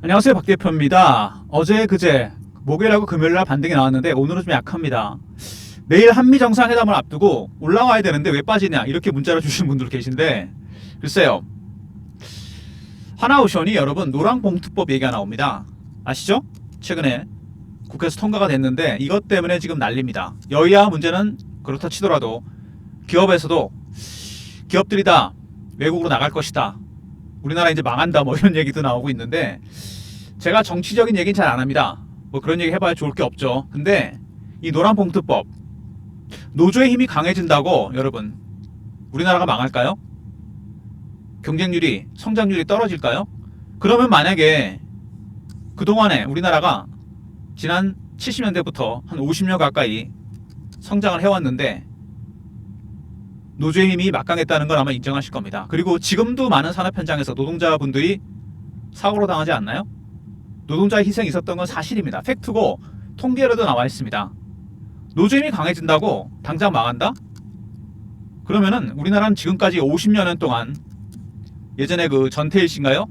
안녕하세요, 박 대표입니다. 어제 그제 목요일하고 금요일날 반등이 나왔는데 오늘은 좀 약합니다. 내일 한미 정상회담을 앞두고 올라와야 되는데 왜 빠지냐 이렇게 문자를 주시는 분들 계신데, 글쎄요, 하나오션이 여러분 노랑봉투법 얘기가 나옵니다. 아시죠? 최근에 국회에서 통과가 됐는데 이것 때문에 지금 난립니다. 여야 문제는 그렇다 치더라도 기업에서도 기업들이 다 외국으로 나갈 것이다, 우리나라 이제 망한다, 뭐 이런 얘기도 나오고 있는데, 제가 정치적인 얘기는 잘 안 합니다. 뭐 그런 얘기 해봐야 좋을 게 없죠. 근데 이 노란봉투법, 노조의 힘이 강해진다고 여러분 우리나라가 망할까요? 경쟁률이, 성장률이 떨어질까요? 그러면 만약에 그동안에 우리나라가 지난 70년대부터 한 50년 가까이 성장을 해왔는데 노조의 힘이 막강했다는 걸 아마 인정하실 겁니다. 그리고 지금도 많은 산업 현장에서 노동자분들이 사고로 당하지 않나요? 노동자의 희생이 있었던 건 사실입니다. 팩트고 통계로도 나와 있습니다. 노조 힘이 강해진다고 당장 망한다? 그러면은 우리나라는 지금까지 50년 동안, 예전에 그 전태일 씨인가요?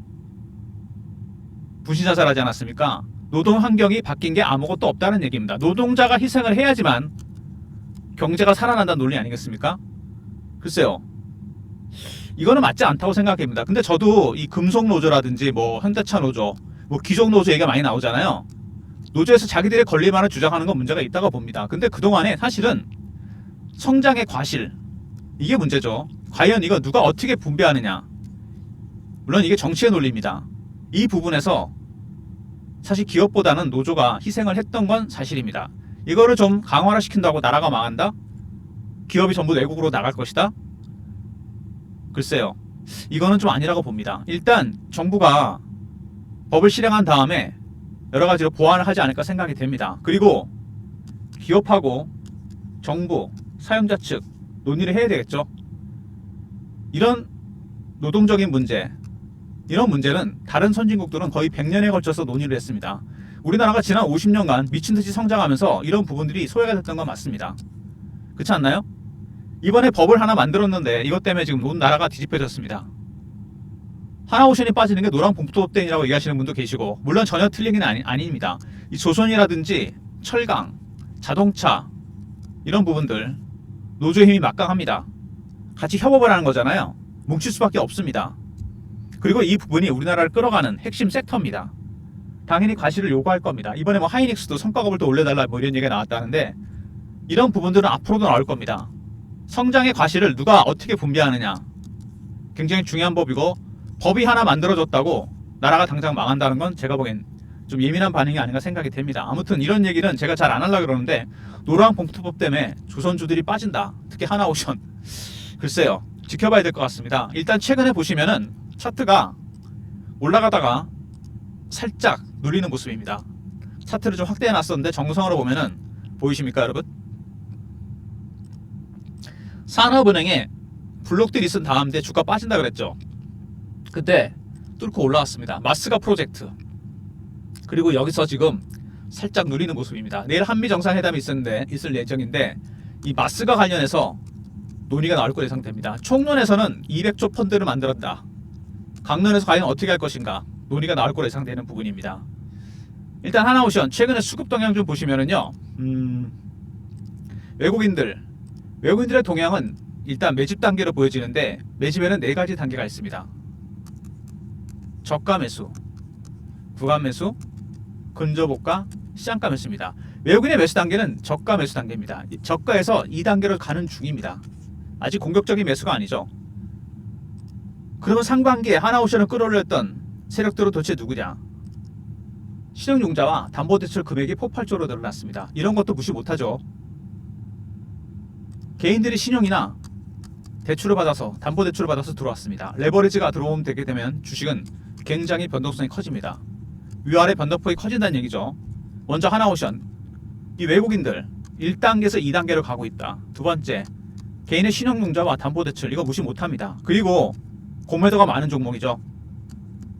분신자살하지 않았습니까? 노동 환경이 바뀐 게 아무것도 없다는 얘기입니다. 노동자가 희생을 해야지만 경제가 살아난다는 논리 아니겠습니까? 글쎄요, 이거는 맞지 않다고 생각합니다. 근데 저도 이 금속노조라든지 뭐 현대차 노조, 뭐 귀족노조 얘기가 많이 나오잖아요. 노조에서 자기들의 권리만을 주장하는 건 문제가 있다고 봅니다. 근데 그동안에 사실은 성장의 과실, 이게 문제죠. 과연 이거 누가 어떻게 분배하느냐. 물론 이게 정치의 논리입니다. 이 부분에서 사실 기업보다는 노조가 희생을 했던 건 사실입니다. 이거를 좀 강화를 시킨다고 나라가 망한다? 기업이 전부 외국으로 나갈 것이다? 글쎄요, 이거는 좀 아니라고 봅니다. 일단 정부가 법을 실행한 다음에 여러 가지로 보완을 하지 않을까 생각이 됩니다. 그리고 기업하고 정부, 사용자 측 논의를 해야 되겠죠. 이런 노동적인 문제, 이런 문제는 다른 선진국들은 거의 100년에 걸쳐서 논의를 했습니다. 우리나라가 지난 50년간 미친듯이 성장하면서 이런 부분들이 소외가 됐던 건 맞습니다. 그렇지 않나요? 이번에 법을 하나 만들었는데 이것 때문에 지금 온 나라가 뒤집혀졌습니다. 하나오션이 빠지는 게 노란봉투법 때문이라고 얘기하시는 분도 계시고, 물론 전혀 틀린 게 아닙니다. 이 조선이라든지 철강, 자동차, 이런 부분들 노조의 힘이 막강합니다. 같이 협업을 하는 거잖아요. 뭉칠 수밖에 없습니다. 그리고 이 부분이 우리나라를 끌어가는 핵심 섹터입니다. 당연히 과실을 요구할 겁니다. 이번에 뭐 하이닉스도 성과급을 또 올려달라 뭐 이런 얘기가 나왔다는데, 이런 부분들은 앞으로도 나올 겁니다. 성장의 과실을 누가 어떻게 분배하느냐, 굉장히 중요한 법이고, 법이 하나 만들어졌다고 나라가 당장 망한다는 건 제가 보기엔 좀 예민한 반응이 아닌가 생각이 됩니다. 아무튼 이런 얘기는 제가 잘 안 하려고 그러는데, 노란봉투법 때문에 조선주들이 빠진다, 특히 하나오션, 글쎄요, 지켜봐야 될 것 같습니다. 일단 최근에 보시면은 차트가 올라가다가 살짝 눌리는 모습입니다. 차트를 좀 확대해 놨었는데 정성으로 보면은 보이십니까 여러분? 산업은행에 블록들이 쓴 다음에 주가 빠진다 그랬죠. 그때 뚫고 올라왔습니다. 마스가 프로젝트. 그리고 여기서 지금 살짝 눌리는 모습입니다. 내일 한미 정상회담이 있을 예정인데, 이 마스가 관련해서 논의가 나올 거 예상됩니다. 총론에서는 200조 펀드를 만들었다. 강론에서 과연 어떻게 할 것인가 논의가 나올 거로 예상되는 부분입니다. 일단 하나오션 최근에 수급 동향 좀 보시면은요, 외국인들의 동향은 일단 매집 단계로 보여지는데, 매집에는 4가지 단계가 있습니다. 저가 매수, 구간 매수, 근저고가, 시장가 매수입니다. 외국인의 매수 단계는 저가 매수 단계입니다. 저가에서 2단계로 가는 중입니다. 아직 공격적인 매수가 아니죠. 그러면 상반기에 하나오션을 끌어올렸던 세력들은 도대체 누구냐? 신용융자와 담보대출 금액이 폭발적으로 늘어났습니다. 이런 것도 무시 못하죠. 개인들이 신용이나 대출을 받아서, 담보대출을 받아서 들어왔습니다. 레버리지가 들어오면 되게 되면 주식은 굉장히 변동성이 커집니다. 위아래 변동폭이 커진다는 얘기죠. 먼저 하나오션, 이 외국인들 1단계에서 2단계로 가고 있다. 두 번째, 개인의 신용융자와 담보대출, 이거 무시 못합니다. 그리고 공매도가 많은 종목이죠.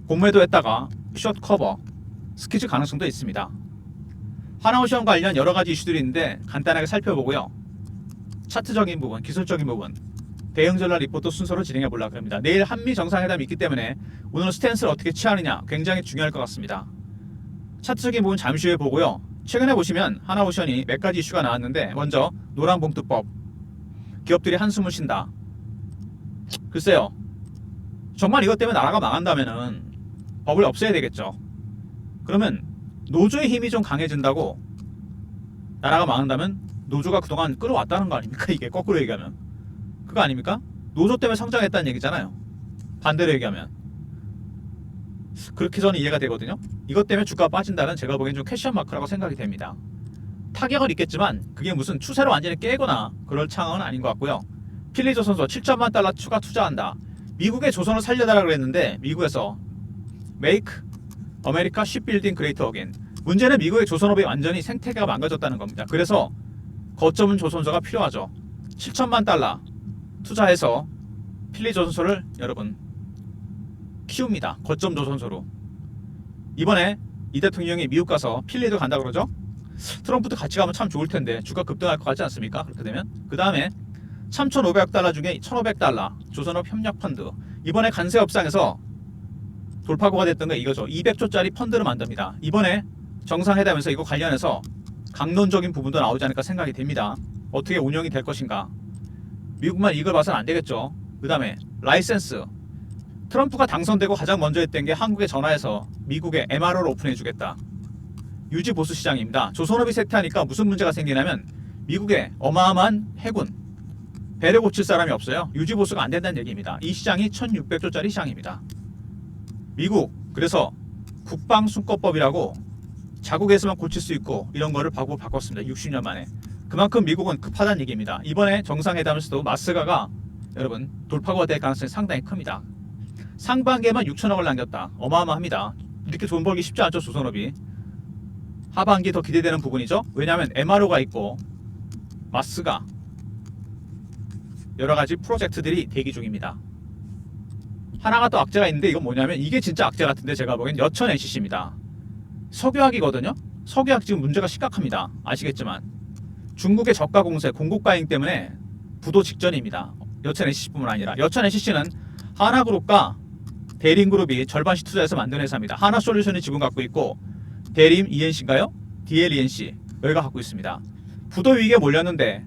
공매도했다가 숏 커버, 스퀴즈 가능성도 있습니다. 하나오션 관련 여러 가지 이슈들이 있는데 간단하게 살펴보고요. 차트적인 부분, 기술적인 부분, 대응 전략 리포트 순서로 진행해 보려고 합니다. 내일 한미 정상회담이 있기 때문에 오늘 스탠스를 어떻게 취하느냐 굉장히 중요할 것 같습니다. 차트적인 부분 잠시 후에 보고요. 최근에 보시면 하나오션이 몇 가지 이슈가 나왔는데, 먼저 노란봉투법, 기업들이 한숨을 쉰다. 글쎄요, 정말 이것 때문에 나라가 망한다면은 법을 없애야 되겠죠. 그러면 노조의 힘이 좀 강해진다고 나라가 망한다면 노조가 그동안 끌어왔다는 거 아닙니까? 이게 거꾸로 얘기하면 그거 아닙니까? 노조 때문에 성장했다는 얘기잖아요. 반대로 얘기하면 그렇게 저는 이해가 되거든요. 이것 때문에 주가가 빠진다는, 제가 보기엔 좀 퀘션 마크라고 생각이 됩니다. 타격은 있겠지만 그게 무슨 추세로 완전히 깨거나 그럴 창은 아닌 것 같고요. 필리조선소 7천만 달러 추가 투자한다. 미국의 조선을 살려달라 그랬는데 미국에서 Make America Shipbuilding Great Again. 문제는 미국의 조선업이 완전히 생태계가 망가졌다는 겁니다. 그래서 거점은 조선소가 필요하죠. 7천만 달러 투자해서 필리조선소를 여러분 키웁니다. 거점 조선소로. 이번에 이 대통령이 미국 가서 필리도 간다 그러죠. 트럼프도 같이 가면 참 좋을 텐데 주가 급등할 것 같지 않습니까? 그렇게 되면 그 다음에 3,500달러 중에 1,500달러 조선업 협력 펀드, 이번에 간세협상에서 돌파구가 됐던 게 이거죠. 200조짜리 펀드를 만듭니다. 이번에 정상회담에서 이거 관련해서 강론적인 부분도 나오지 않을까 생각이 됩니다. 어떻게 운영이 될 것인가. 미국만 이걸 봐서는 안 되겠죠. 그 다음에 라이센스, 트럼프가 당선되고 가장 먼저 했던 게 한국에 전화해서 미국에 MRO를 오픈해주겠다. 유지 보수 시장입니다. 조선업이 쇠퇴하니까 무슨 문제가 생기냐면 미국에 어마어마한 해군, 배를 고칠 사람이 없어요. 유지 보수가 안 된다는 얘기입니다. 이 시장이 1,600조짜리 시장입니다. 미국 그래서 국방순법이라고 자국에서만 고칠 수 있고 이런 거를 바꿨습니다. 60년 만에. 그만큼 미국은 급하다는 얘기입니다. 이번에 정상회담에서도 마스가가 여러분 돌파구가 될 가능성이 상당히 큽니다. 상반기에만 6천억을 남겼다. 어마어마합니다. 이렇게 돈 벌기 쉽지 않죠, 조선업이. 하반기 더 기대되는 부분이죠. 왜냐하면 MRO가 있고 마스가 여러가지 프로젝트들이 대기 중입니다. 하나가 또 악재가 있는데, 이건 뭐냐면 이게 진짜 악재 같은데 제가 보기엔 여천 NCC입니다. 석유화기거든요. 석유화기 지금 문제가 심각합니다. 아시겠지만 중국의 저가 공세, 공급 과잉 때문에 부도 직전입니다. 여천 NCC뿐만 아니라 여천 NCC는 하나그룹과 대림그룹이 절반씩 투자해서 만든 회사입니다. 하나솔루션이 지분 갖고 있고 대림 ENC인가요? DLENC 여기가 갖고 있습니다. 부도 위기에 몰렸는데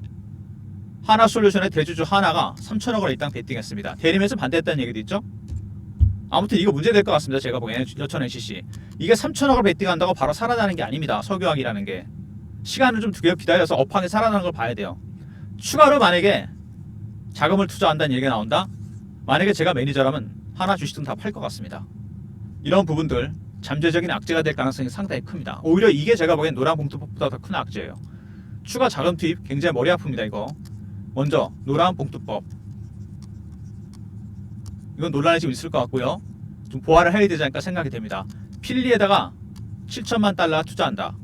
하나솔루션의 대주주 하나가 3천억을 일단 베팅했습니다. 대림에서 반대했다는 얘기도 있죠. 아무튼 이거 문제될 것 같습니다. 제가 보기에는 여천 NCC 이게 3천억을 베팅한다고 바로 살아나는 게 아닙니다. 석유화기라는 게 시간을 좀 기다려서 업황이 살아나는 걸 봐야 돼요. 추가로 만약에 자금을 투자한다는 얘기가 나온다. 만약에 제가 매니저라면 하나 주식등 다 팔 것 같습니다. 이런 부분들 잠재적인 악재가 될 가능성이 상당히 큽니다. 오히려 이게 제가 보기엔 노란봉투법보다 더 큰 악재예요. 추가 자금 투입 굉장히 머리 아픕니다. 이거 먼저 노란봉투법, 이건 논란이 좀 있을 것 같고요. 좀 보완을 해야 되지 않을까 생각이 됩니다. 필리에다가 7천만 달러 투자한다.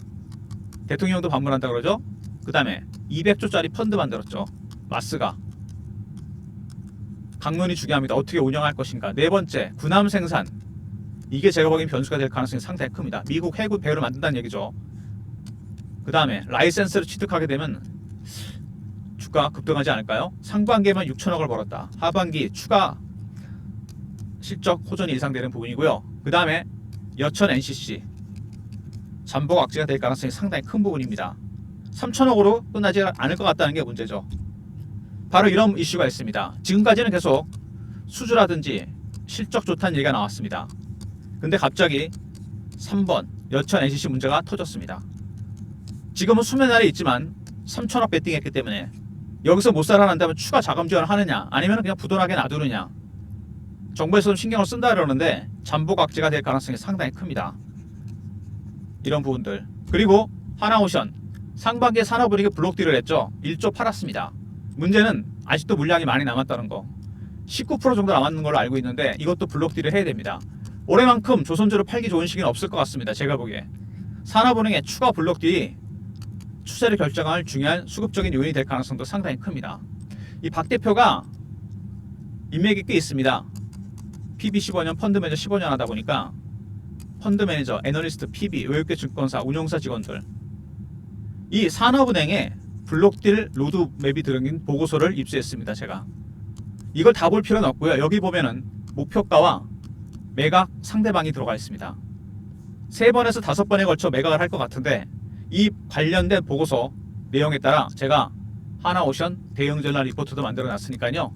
대통령도 방문한다 그러죠. 그 다음에 200조짜리 펀드 만들었죠. 마스가. 강론이 중요합니다. 어떻게 운영할 것인가. 네 번째, 군함 생산. 이게 제가 보기엔 변수가 될 가능성이 상당히 큽니다. 미국 해군 배우를 만든다는 얘기죠. 그 다음에 라이센스를 취득하게 되면 주가 급등하지 않을까요? 상반기에만 6천억을 벌었다. 하반기 추가 실적 호전이 예상되는 부분이고요. 그 다음에 여천 NCC 잠복 악재가 될 가능성이 상당히 큰 부분입니다. 3천억으로 끝나지 않을 것 같다는 게 문제죠. 바로 이런 이슈가 있습니다. 지금까지는 계속 수주라든지 실적 좋다는 얘기가 나왔습니다. 근데 갑자기 3번 여천 NCC 문제가 터졌습니다. 지금은 수면 아래 있지만 3천억 베팅했기 때문에 여기서 못 살아난다면 추가 자금 지원을 하느냐 아니면 그냥 부도나게 놔두느냐. 정부에서는 신경을 쓴다 그러는데 잠복 악재가 될 가능성이 상당히 큽니다. 이런 부분들. 그리고 하나오션 상반기에 산업은행이 블록딜을 했죠. 1조 팔았습니다. 문제는 아직도 물량이 많이 남았다는 거. 19% 정도 남았는 걸로 알고 있는데 이것도 블록딜을 해야 됩니다. 올해만큼 조선주를 팔기 좋은 시기는 없을 것 같습니다. 제가 보기에 산업은행의 추가 블록딜이 추세를 결정할 중요한 수급적인 요인이 될 가능성도 상당히 큽니다. 이 박 대표가 인맥이 꽤 있습니다. PB 15년, 펀드 매니저 15년 하다 보니까 펀드 매니저, 애널리스트, PB, 외국계 증권사, 운용사 직원들, 이 산업은행에 블록딜 로드맵이 들어있는 보고서를 입수했습니다. 제가 이걸 다 볼 필요는 없고요. 여기 보면은 목표가와 매각 상대방이 들어가 있습니다. 3번에서 5번에 걸쳐 매각을 할 것 같은데 이 관련된 보고서 내용에 따라 제가 하나오션 대응 전략 리포트도 만들어 놨으니까요.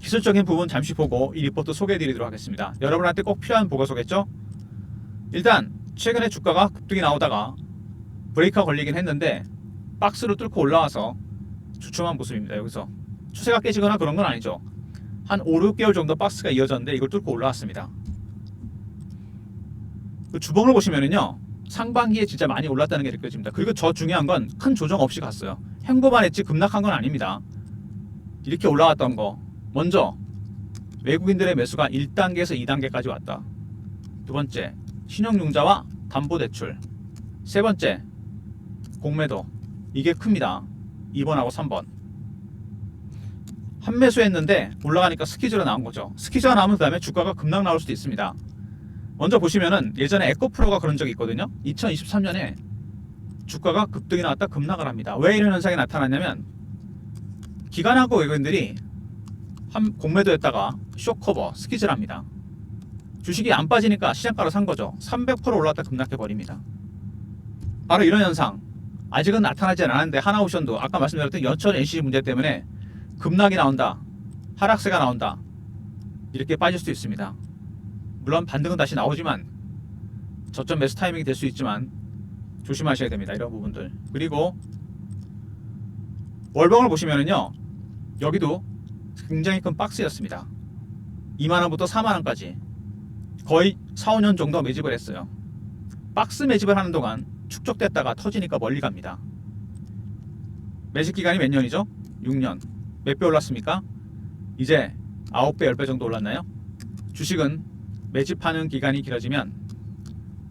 기술적인 부분 잠시 보고 이 리포트 소개해 드리도록 하겠습니다. 여러분한테 꼭 필요한 보고서겠죠? 일단 최근에 주가가 급등이 나오다가 브레이크가 걸리긴 했는데 박스로 뚫고 올라와서 주춤한 모습입니다. 여기서 추세가 깨지거나 그런 건 아니죠. 한 5, 6개월 정도 박스가 이어졌는데 이걸 뚫고 올라왔습니다. 그 주봉을 보시면은요, 상반기에 진짜 많이 올랐다는 게 느껴집니다. 그리고 저 중요한 건 큰 조정 없이 갔어요. 횡보만 했지 급락한 건 아닙니다. 이렇게 올라왔던 거, 먼저 외국인들의 매수가 1단계에서 2단계까지 왔다. 두 번째, 신용융자와 담보대출. 세 번째, 공매도. 이게 큽니다. 2번하고 3번. 한매수했는데 올라가니까 스퀴즈로 나온 거죠. 스퀴즈가 나오면 그 다음에 주가가 급락 나올 수도 있습니다. 먼저 보시면은 예전에 에코프로가 그런 적이 있거든요. 2023년에 주가가 급등이 나왔다 급락을 합니다. 왜 이런 현상이 나타났냐면 기관하고 외국인들이 한 공매도했다가 쇼커버 스퀴즈를 합니다. 주식이 안 빠지니까 시장가로 산 거죠. 300% 올랐다 급락해 버립니다. 바로 이런 현상 아직은 나타나지 않았는데 하나오션도 아까 말씀드렸던 연천 NC 문제 때문에 급락이 나온다, 하락세가 나온다, 이렇게 빠질 수도 있습니다. 물론 반등은 다시 나오지만 저점 매수 타이밍이 될 수 있지만 조심하셔야 됩니다. 이런 부분들. 그리고 월봉을 보시면은요, 여기도 굉장히 큰 박스였습니다. 2만원부터 4만원까지 거의 4, 5년 정도 매집을 했어요. 박스 매집을 하는 동안 축적됐다가 터지니까 멀리 갑니다. 매집 기간이 몇 년이죠? 6년. 몇 배 올랐습니까? 이제 9배, 10배 정도 올랐나요? 주식은 매집하는 기간이 길어지면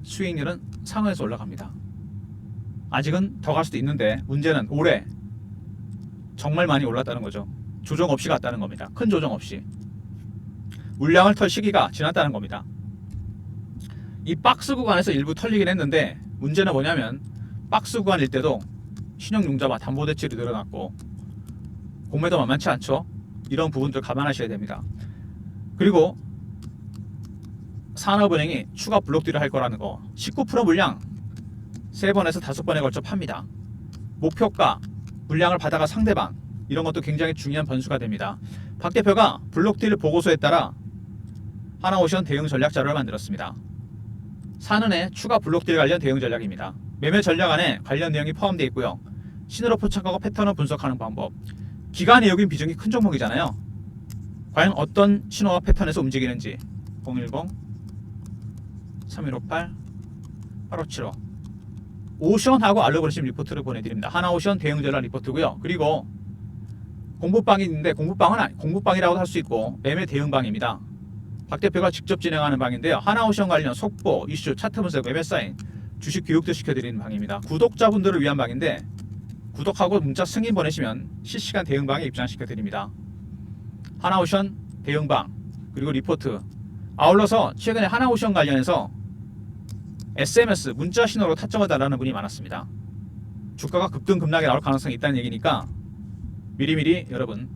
수익률은 상회에서 올라갑니다. 아직은 더 갈 수도 있는데 문제는 올해 정말 많이 올랐다는 거죠. 조정 없이 갔다는 겁니다. 큰 조정 없이. 물량을 털 시기가 지났다는 겁니다. 이 박스 구간에서 일부 털리긴 했는데 문제는 뭐냐면 박스 구간일 때도 신용융자와 담보대출이 늘어났고 공매도 만만치 않죠. 이런 부분들 감안하셔야 됩니다. 그리고 산업은행이 추가 블록딜을 할 거라는 거, 19% 물량 3번에서 5번에 걸쳐 팝니다. 목표가, 물량을 받아가 상대방, 이런 것도 굉장히 중요한 변수가 됩니다. 박 대표가 블록딜 보고서에 따라 하나오션 대응 전략 자료를 만들었습니다. 산은의 추가 블록딜 관련 대응 전략입니다. 매매 전략 안에 관련 내용이 포함되어 있고요. 신호로 포착하고 패턴을 분석하는 방법, 기간 외국인 비중이 큰 종목이잖아요. 과연 어떤 신호와 패턴에서 움직이는지 010-3158-8575 오션하고 알로브레심 리포트를 보내드립니다. 하나오션 대응 전략 리포트고요. 그리고 공부방이 있는데 공부방이라고도 할 수 있고 매매 대응방입니다. 박 대표가 직접 진행하는 방인데요. 하나오션 관련 속보, 이슈, 차트 분석, 매매 사인, 주식 교육도 시켜드리는 방입니다. 구독자분들을 위한 방인데 구독하고 문자 승인 보내시면 실시간 대응방에 입장시켜드립니다. 하나오션 대응방 그리고 리포트, 아울러서 최근에 하나오션 관련해서 SMS 문자 신호로 타점을 달라는 분이 많았습니다. 주가가 급등 급락이 나올 가능성이 있다는 얘기니까 미리미리 여러분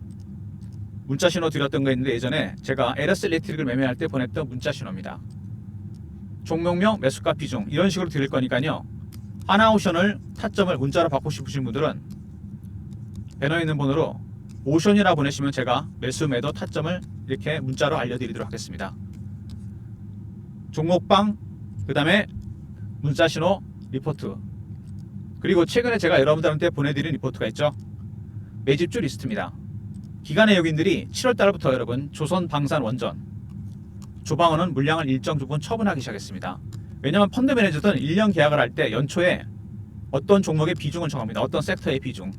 문자 신호 드렸던 거 있는데 예전에 제가 LS 일렉트릭을 매매할 때 보냈던 문자 신호입니다. 종목명, 매수가 비중 이런 식으로 드릴 거니까요. 하나오션을 타점을 문자로 받고 싶으신 분들은 배너에 있는 번호로 오션이라 보내시면 제가 매수, 매도, 타점을 이렇게 문자로 알려드리도록 하겠습니다. 종목방, 그 다음에 문자신호 리포트, 그리고 최근에 제가 여러분들한테 보내드린 리포트가 있죠. 매집주 리스트입니다. 기관 외국인들이 7월달부터 여러분 조선, 방산, 원전, 조방원은 물량을 일정 부분 처분하기 시작했습니다. 왜냐하면 펀드 매니저들은 1년 계약을 할 때 연초에 어떤 종목의 비중을 정합니다. 어떤 섹터의 비중.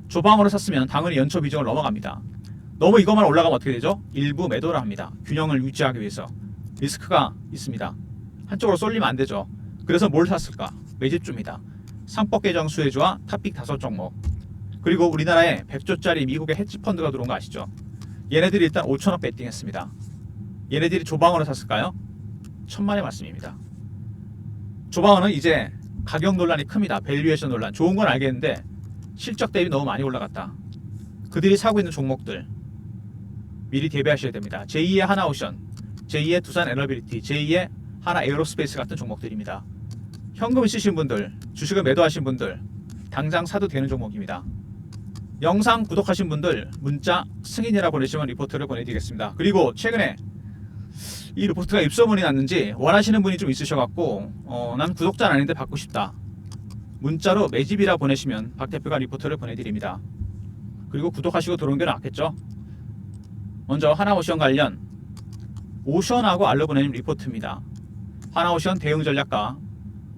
조방으로 샀으면 당연히 연초 비중을 넘어갑니다. 너무 이것만 올라가면 어떻게 되죠? 일부 매도를 합니다. 균형을 유지하기 위해서. 리스크가 있습니다. 한쪽으로 쏠리면 안 되죠. 그래서 뭘 샀을까? 매집주입니다. 상법 개정 수혜주와 탑픽 5종목. 그리고 우리나라에 100조짜리 미국의 헤지펀드가 들어온 거 아시죠? 얘네들이 일단 5천억 베팅했습니다. 얘네들이 조방원을 샀을까요? 천만의 말씀입니다. 조방원은 이제 가격 논란이 큽니다. 밸류에이션 논란. 좋은 건 알겠는데 실적 대비 너무 많이 올라갔다. 그들이 사고 있는 종목들 미리 대비하셔야 됩니다. 제2의 하나오션, 제2의 두산 에너빌리티, 제2의 하나 에어로스페이스 같은 종목들입니다. 현금 있으신 분들, 주식을 매도하신 분들 당장 사도 되는 종목입니다. 영상 구독하신 분들 문자 승인이라 보내시면 리포트를 보내드리겠습니다. 그리고 최근에 이 리포트가 입소문이 났는지 원하시는 분이 좀 있으셔갖고 난 구독자는 아닌데 받고 싶다. 문자로 매집이라 보내시면 박 대표가 리포트를 보내드립니다. 그리고 구독하시고 들어오는 게 낫겠죠. 먼저 하나오션 관련 오션하고 알로 보내는 리포트입니다. 하나오션 대응 전략과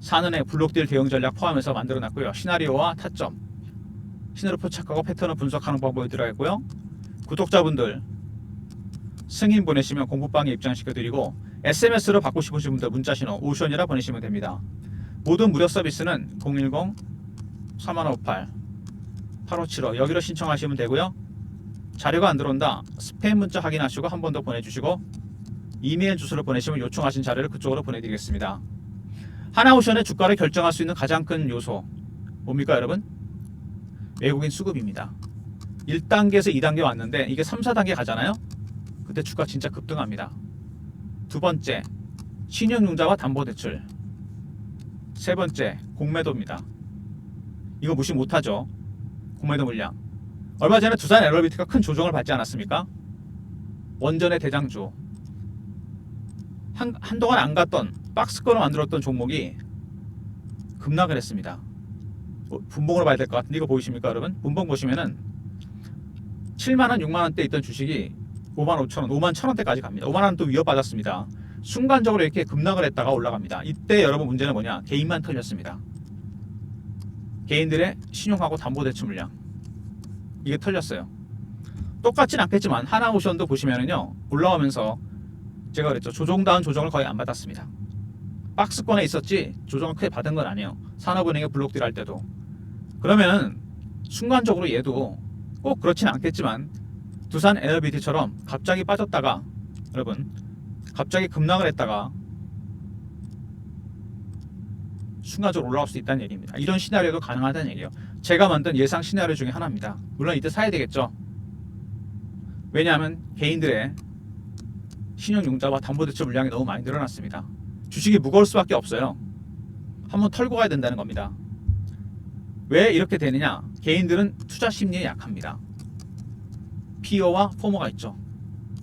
산은의 블록딜 대응 전략 포함해서 만들어놨고요. 시나리오와 타점, 신호를 포착하고 패턴을 분석하는 방법이 들어있고요. 구독자분들 승인 보내시면 공부방에 입장시켜드리고 SMS로 받고 싶으신 분들 문자신호 오션이라 보내시면 됩니다. 모든 무료 서비스는 010-3158-8575 여기로 신청하시면 되고요. 자료가 안 들어온다 스팸 문자 확인하시고 한 번 더 보내주시고 이메일 주소를 보내시면 요청하신 자료를 그쪽으로 보내드리겠습니다. 하나오션의 주가를 결정할 수 있는 가장 큰 요소 뭡니까 여러분? 외국인 수급입니다. 1단계에서 2단계 왔는데 이게 3, 4단계 가잖아요. 그때 주가 진짜 급등합니다. 두 번째, 신용융자와 담보대출. 세 번째, 공매도입니다. 이거 무시 못하죠. 공매도 물량. 얼마 전에 두산 에너빌리티가 큰 조정을 받지 않았습니까? 원전의 대장주. 한동안 안 갔던 박스권을 만들었던 종목이 급락을 했습니다. 분봉으로 봐야 될 것 같은데 이거 보이십니까 여러분? 분봉 보시면은 7만원 6만원대 있던 주식이 5만 5천원 5만 1천원대까지 갑니다. 5만원 또 위협받았습니다. 순간적으로 이렇게 급락을 했다가 올라갑니다. 이때 여러분 문제는 뭐냐? 개인만 털렸습니다. 개인들의 신용하고 담보대출 물량 이게 털렸어요. 똑같진 않겠지만 하나오션도 보시면은요 올라오면서 제가 그랬죠. 조정다운 조정을 거의 안 받았습니다. 박스권에 있었지 조정을 크게 받은 건 아니에요. 산업은행의 블록딜 할 때도. 그러면 순간적으로 얘도 꼭 그렇진 않겠지만 두산 에너빌리티처럼 갑자기 빠졌다가 여러분 갑자기 급락을 했다가 순간적으로 올라올 수 있다는 얘기입니다. 이런 시나리오도 가능하다는 얘기예요. 제가 만든 예상 시나리오 중에 하나입니다. 물론 이때 사야 되겠죠. 왜냐하면 개인들의 신용융자와 담보대출 물량이 너무 많이 늘어났습니다. 주식이 무거울 수밖에 없어요. 한번 털고 가야 된다는 겁니다. 왜 이렇게 되느냐? 개인들은 투자 심리에 약합니다. 피어와 포모가 있죠.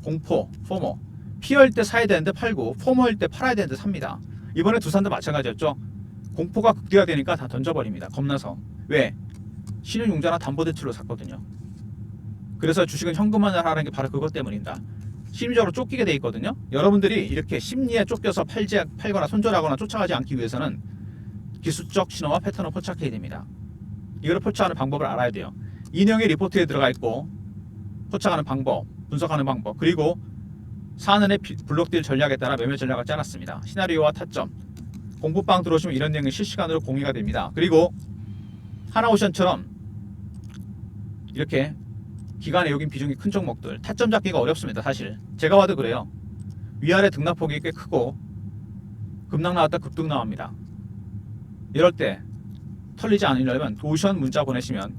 공포, 포모. 피어일 때 사야 되는데 팔고 포모일 때 팔아야 되는데 삽니다. 이번에 두산도 마찬가지였죠. 공포가 극대화되니까 다 던져버립니다. 겁나서. 왜? 신용융자나 담보대출로 샀거든요. 그래서 주식은 현금화를 하라는 게 바로 그것 때문입니다. 심리적으로 쫓기게 돼 있거든요. 여러분들이 이렇게 심리에 쫓겨서 팔거나 손절하거나 쫓아가지 않기 위해서는 기술적 신호와 패턴을 포착해야 됩니다. 이거를 포착하는 방법을 알아야 돼요. 이 내용이 리포트에 들어가 있고 포착하는 방법, 분석하는 방법, 그리고 산은의 블록딜 전략에 따라 매매 전략을 짜놨습니다. 시나리오와 타점, 공부방 들어오시면 이런 내용이 실시간으로 공유가 됩니다. 그리고 하나오션처럼 이렇게 기간 외국인 비중이 큰 종목들 타점 잡기가 어렵습니다. 사실 제가 봐도 그래요. 위아래 등락폭이 꽤 크고 급락 나왔다 급등 나옵니다. 이럴 때 털리지 않으려면 오션 문자 보내시면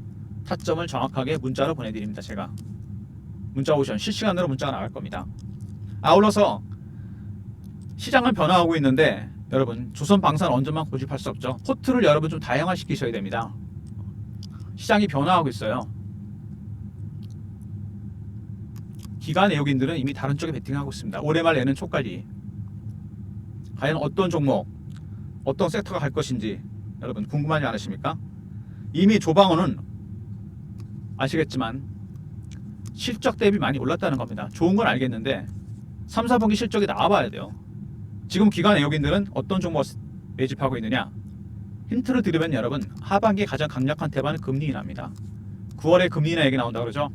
타점을 정확하게 문자로 보내드립니다. 제가 문자 오션 실시간으로 문자가 나갈 겁니다. 아울러서 시장은 변화하고 있는데 여러분 조선방산 원전만 고집할 수 없죠. 포트를 여러분 좀 다양화시키셔야 됩니다. 시장이 변화하고 있어요. 기관 외국인들은 이미 다른 쪽에 베팅하고 있습니다. 올해 말 내년 초까지 과연 어떤 종목, 어떤 섹터가 갈 것인지 여러분 궁금하지 않으십니까? 이미 조방호는 아시겠지만 실적 대비 많이 올랐다는 겁니다. 좋은 건 알겠는데 3, 4분기 실적이 나와봐야 돼요. 지금 기관 외국인들은 어떤 종목 매집하고 있느냐? 힌트를 드리면 여러분 하반기에 가장 강력한 대반은 금리 인하입니다. 9월에 금리 인하 얘기 나온다 그러죠?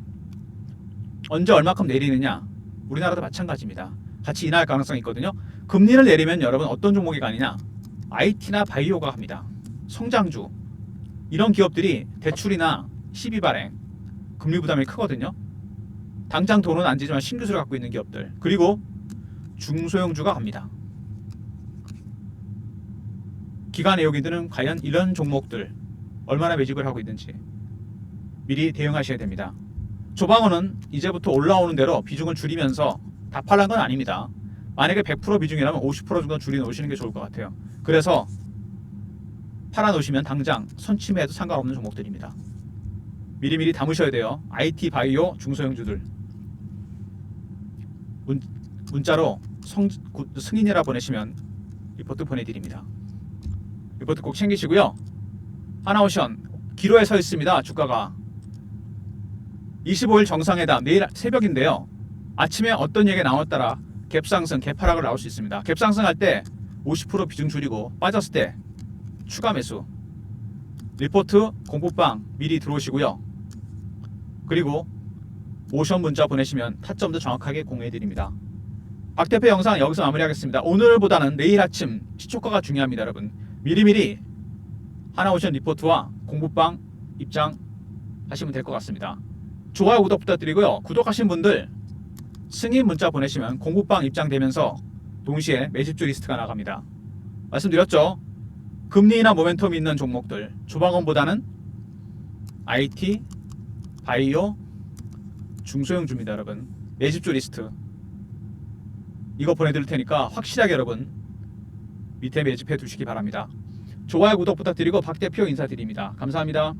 언제 얼마큼 내리느냐? 우리나라도 마찬가지입니다. 같이 인하할 가능성이 있거든요. 금리를 내리면 여러분 어떤 종목이 가느냐? IT나 바이오가 합니다. 성장주 이런 기업들이 대출이나 시비 발행 금리 부담이 크거든요. 당장 돈은 안 지지만 신규수를 갖고 있는 기업들 그리고 중소형주가 갑니다. 기관 외국인들은 과연 이런 종목들 얼마나 매집을 하고 있는지 미리 대응하셔야 됩니다. 조방어는 이제부터 올라오는 대로 비중을 줄이면서 다 팔란 건 아닙니다. 만약에 100% 비중이라면 50% 정도 줄여 놓으시는 게 좋을 것 같아요. 그래서 팔아 놓으시면 당장 선침해도 상관없는 종목들입니다. 미리미리 담으셔야 돼요. IT, 바이오, 중소형주들. 문자로 승인이라 보내시면 리포트 보내드립니다. 리포트 꼭 챙기시고요. 하나오션 기로에 서 있습니다. 주가가 25일 정상회담 내일 새벽인데요. 아침에 어떤 얘기가 나왔 따라 갭상승, 갭하락을 나올 수 있습니다. 갭상승할 때 50% 비중 줄이고 빠졌을 때 추가 매수. 리포트 공부방 미리 들어오시고요. 그리고 오션 문자 보내시면 타점도 정확하게 공유해드립니다. 박 대표 영상 여기서 마무리하겠습니다. 오늘보다는 내일 아침 시초가가 중요합니다. 여러분 미리미리 하나오션 리포트와 공부방 입장하시면 될 것 같습니다. 좋아요 구독 부탁드리고요. 구독하신 분들 승인 문자 보내시면 공부방 입장되면서 동시에 매집주 리스트가 나갑니다. 말씀드렸죠? 금리나 모멘텀 있는 종목들 조방원보다는 IT, 바이오, 중소형주입니다. 여러분 매집주 리스트 이거 보내드릴 테니까 확실하게 여러분 밑에 매집해 두시기 바랍니다. 좋아요 구독 부탁드리고 박 대표 인사드립니다. 감사합니다.